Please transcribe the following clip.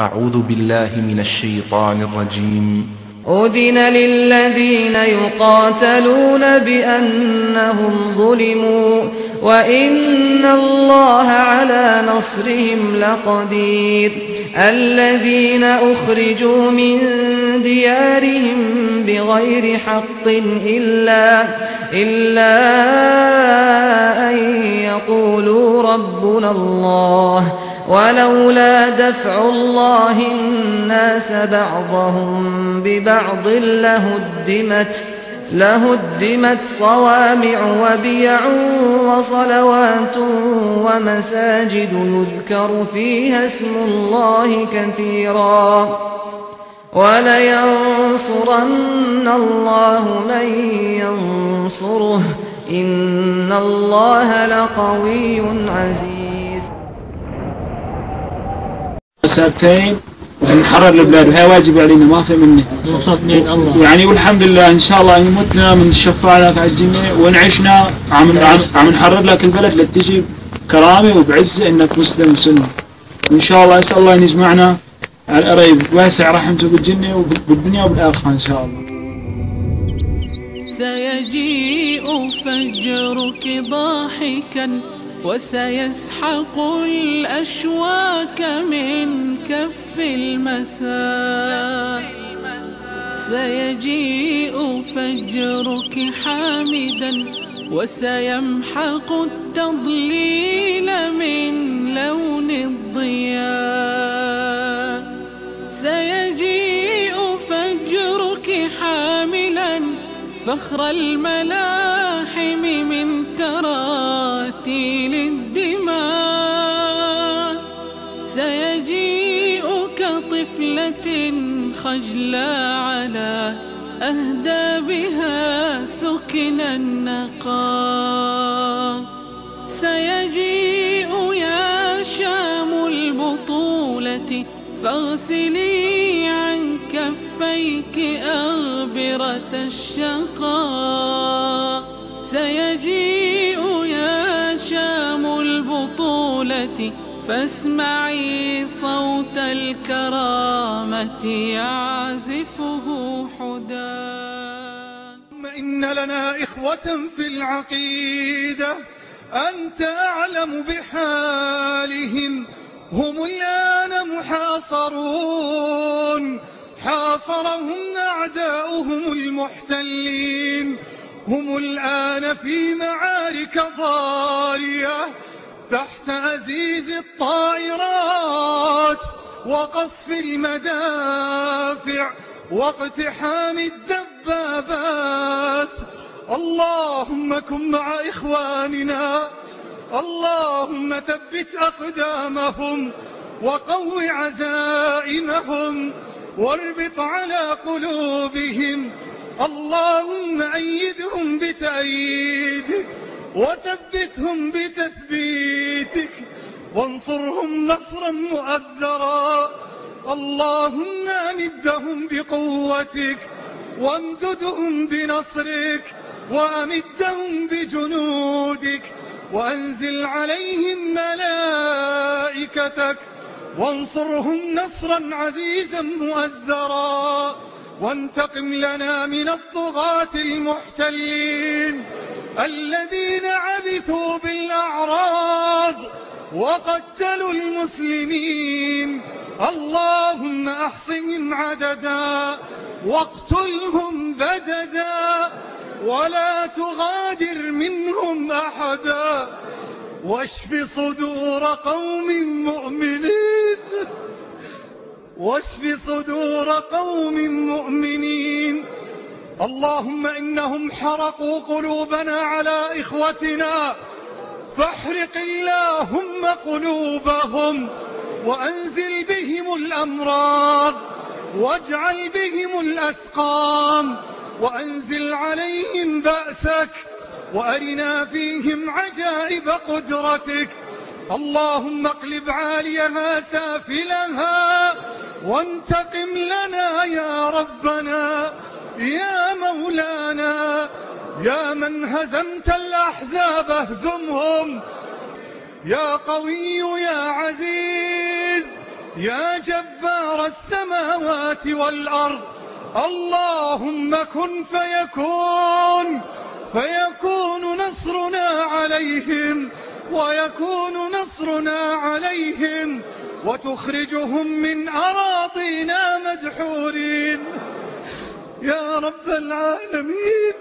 أعوذ بالله من الشيطان الرجيم. أذن للذين يقاتلون بأنهم ظلموا وإن الله على نصرهم لقدير. الذين أخرجوا من ديارهم بغير حق إلا أن يقولوا ربنا الله ولولا دفع الله الناس بعضهم ببعض لهدمت صوامع وبيع وصلوات ومساجد يذكر فيها اسم الله كثيرا ولينصرن الله من ينصره إن الله لقوي عزيز. ساعتين ونحرر البلاد وهي واجب علينا ما في منه يعني. والحمد لله ان شاء الله ان متنا من الشفاعة لك على الجميع ونعشنا عم نحرر لك البلد لتجي كرامه وبعزه انك مسلم وسني. وان شاء الله اسال الله ان يجمعنا على القريب واسع رحمته بالجنه وبالدنيا وبالاخره ان شاء الله. سيجيء فجرك ضاحكا وسيسحق الأشواك من كف المساء. سيجيء فجرك حامدا وسيمحق التضليل من لون الضياء. سيجيء فجرك حاملا فخر الملاحم من تراتيل الدماء. سيجيء كطفلة خجلى على أهدابها سكن النقاء. سيجيء يا شام البطولة فاغسلي عن كفيك أغبرة الشقاء. سيجيء يا شام البطولة فاسمعي صوت الكرامة يعزفه حداه. إن لنا إخوة في العقيدة أنت أعلم بحالهم. هم الآن محاصرون حاصرهم أعداؤهم المحتلين. هم الآن في معارك ضارية تحت أزيز الطائرات وقصف المدافع واقتحام الدبابات. اللهم كن مع إخواننا، اللهم ثبت أقدامهم وقو عزائمهم واربط على قلوبهم. اللهم أيدهم بتأييدك وثبتهم بتثبيتك وانصرهم نصرا مؤزرا. اللهم أمدهم بقوتك وامددهم بنصرك وأمدهم بجنودك وأنزل عليهم ملائكتك وانصرهم نصرا عزيزا مؤزرا. وانتقم لنا من الطغاة المحتلين الذين عبثوا بالأعراض وقتلوا المسلمين. اللهم أحصهم عددا واقتلهم بددا ولا تغادر منهم أحدا. واشف صدور قوم مؤمنين، واشف صدور قوم مؤمنين. اللهم إنهم حرقوا قلوبنا على إخوتنا فاحرق اللهم قلوبهم وأنزل بهم الأمراض واجعل بهم الأسقام وأنزل عليهم بأسك وأرنا فيهم عجائب قدرتك. اللهم اقلب عاليها سافلها وانتقم لنا يا ربنا يا مولانا. يا من هزمت الأحزاب اهزمهم. يا قوي يا عزيز يا جبار السماوات والأرض اللهم كن فيكون، فيكون نصرنا عليهم ويكون نصرنا عليهم وتخرجهم من أراضينا مدحورين يا رب العالمين.